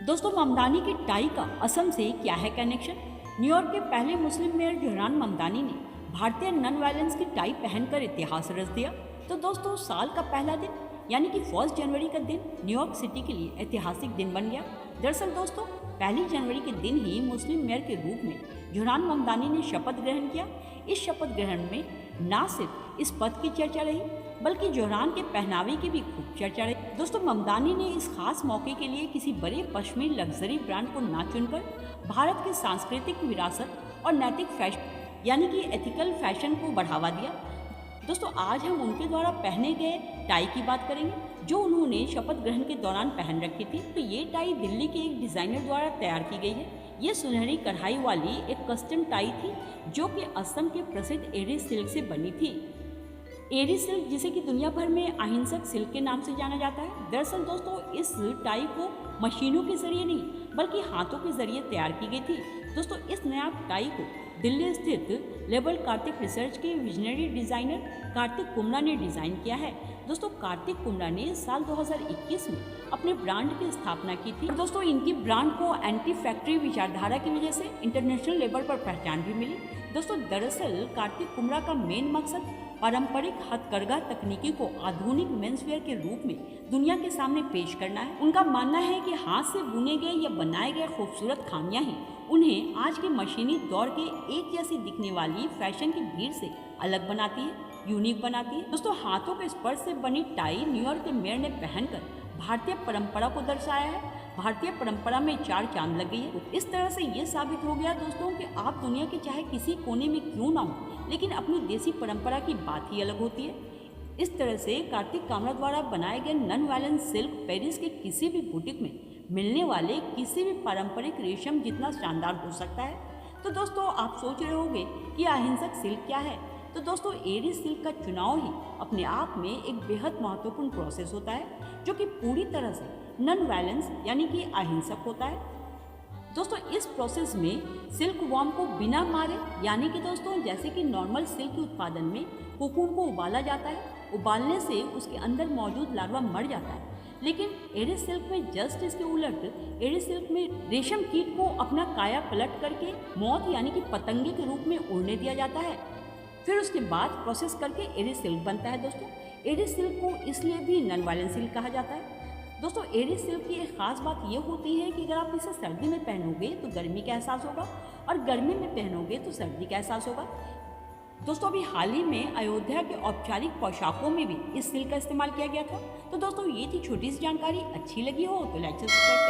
दोस्तों, ममदानी की टाई का असम से क्या है कनेक्शन? न्यूयॉर्क के पहले मुस्लिम मेयर जोहरान ममदानी ने भारतीय नॉन वायलेंस की टाई पहनकर इतिहास रच दिया। तो दोस्तों, साल का पहला दिन यानी कि 1 जनवरी का दिन न्यूयॉर्क सिटी के लिए ऐतिहासिक दिन बन गया। दरअसल दोस्तों, 1 जनवरी के दिन ही मुस्लिम मेयर के रूप में जोहरान ममदानी ने शपथ ग्रहण किया। इस शपथ ग्रहण में न सिर्फ इस पद की चर्चा रही बल्कि जोहरान के पहनावे की भी खूब चर्चा रही। दोस्तों, ममदानी ने इस खास मौके के लिए किसी बड़े पश्चिमी लग्जरी ब्रांड को ना चुनकर भारत की सांस्कृतिक विरासत और नैतिक फैशन यानी कि एथिकल फैशन को बढ़ावा दिया। दोस्तों, आज हम उनके द्वारा पहने गए टाई की बात करेंगे जो उन्होंने शपथ ग्रहण के दौरान पहन रखी थी। तो ये टाई दिल्ली के एक डिज़ाइनर द्वारा तैयार की गई है। ये सुनहरी कढ़ाई वाली एक कस्टम टाई थी जो कि असम के प्रसिद्ध एरी सिल्क से बनी थी। एरी सिल्क, जिसे कि दुनिया भर में अहिंसक सिल्क के नाम से जाना जाता है। दरअसल दोस्तों, इस टाई को मशीनों के जरिए नहीं बल्कि हाथों के जरिए तैयार की गई थी। दोस्तों, इस नया टाई को दिल्ली स्थित लेबल कार्तिक रिसर्च के विजनरी डिज़ाइनर कार्तिक कुमरा ने डिज़ाइन किया है। दोस्तों, कार्तिक कुमरा ने साल 2021 में अपने ब्रांड की स्थापना की थी। दोस्तों, इनकी ब्रांड को एंटी फैक्ट्री विचारधारा की वजह से इंटरनेशनल लेवल पर पहचान भी मिली। दोस्तों, दरअसल कार्तिक कुमरा का मेन मकसद पारंपरिक हथकरघा तकनीकी को आधुनिक मेंसवेयर के रूप में दुनिया के सामने पेश करना है। उनका मानना है कि हाथ से बुने गए या बनाए गए खूबसूरत खामियां ही उन्हें आज के मशीनी दौर के एक जैसी दिखने वाली फैशन की भीड़ से अलग बनाती है, यूनिक बनाती है। दोस्तों, हाथों के स्पर्श से बनी टाई न्यूयॉर्क के मेयर ने पहनकर भारतीय परंपरा को दर्शाया है। भारतीय परंपरा में 4 चांद लग गई है। इस तरह से ये साबित हो गया दोस्तों कि आप दुनिया के चाहे किसी कोने में क्यों ना हो, लेकिन अपनी देसी परंपरा की बात ही अलग होती है। इस तरह से कार्तिक कामरा द्वारा बनाए गए नॉन वायलेंस सिल्क पेरिस के किसी भी बुटीक में मिलने वाले किसी भी पारंपरिक रेशम जितना शानदार हो सकता है। तो दोस्तों, आप सोच रहे होंगे कि अहिंसक सिल्क क्या है? तो दोस्तों, एरी सिल्क का चुनाव ही अपने आप में एक बेहद महत्वपूर्ण प्रोसेस होता है जो कि पूरी तरह से नॉन वायलेंस यानी कि अहिंसक होता है। दोस्तों, इस प्रोसेस में सिल्क वॉर्म को बिना मारे यानी कि दोस्तों जैसे कि नॉर्मल सिल्क के उत्पादन में कोकून को उबाला जाता है। उबालने से उसके अंदर मौजूद लार्वा मर जाता है, लेकिन एरी सिल्क में जस्ट इसके उलट, एरी सिल्क में रेशम कीट को अपना काया पलट करके मौत यानी कि पतंगे के रूप में उड़ने दिया जाता है। फिर उसके बाद प्रोसेस करके एरी सिल्क बनता है। दोस्तों, एरी सिल्क को इसलिए भी नॉन वायलेंस सिल्क कहा जाता है। दोस्तों, एरी सिल्क की एक खास बात ये होती है कि अगर आप इसे सर्दी में पहनोगे तो गर्मी का एहसास होगा और गर्मी में पहनोगे तो सर्दी का एहसास होगा। दोस्तों, अभी हाल ही में अयोध्या के औपचारिक पोशाकों में भी इस सिल्क का इस्तेमाल किया गया था। तो दोस्तों, ये थी छोटी सी जानकारी। अच्छी लगी हो तो लाइक सब्सक्राइब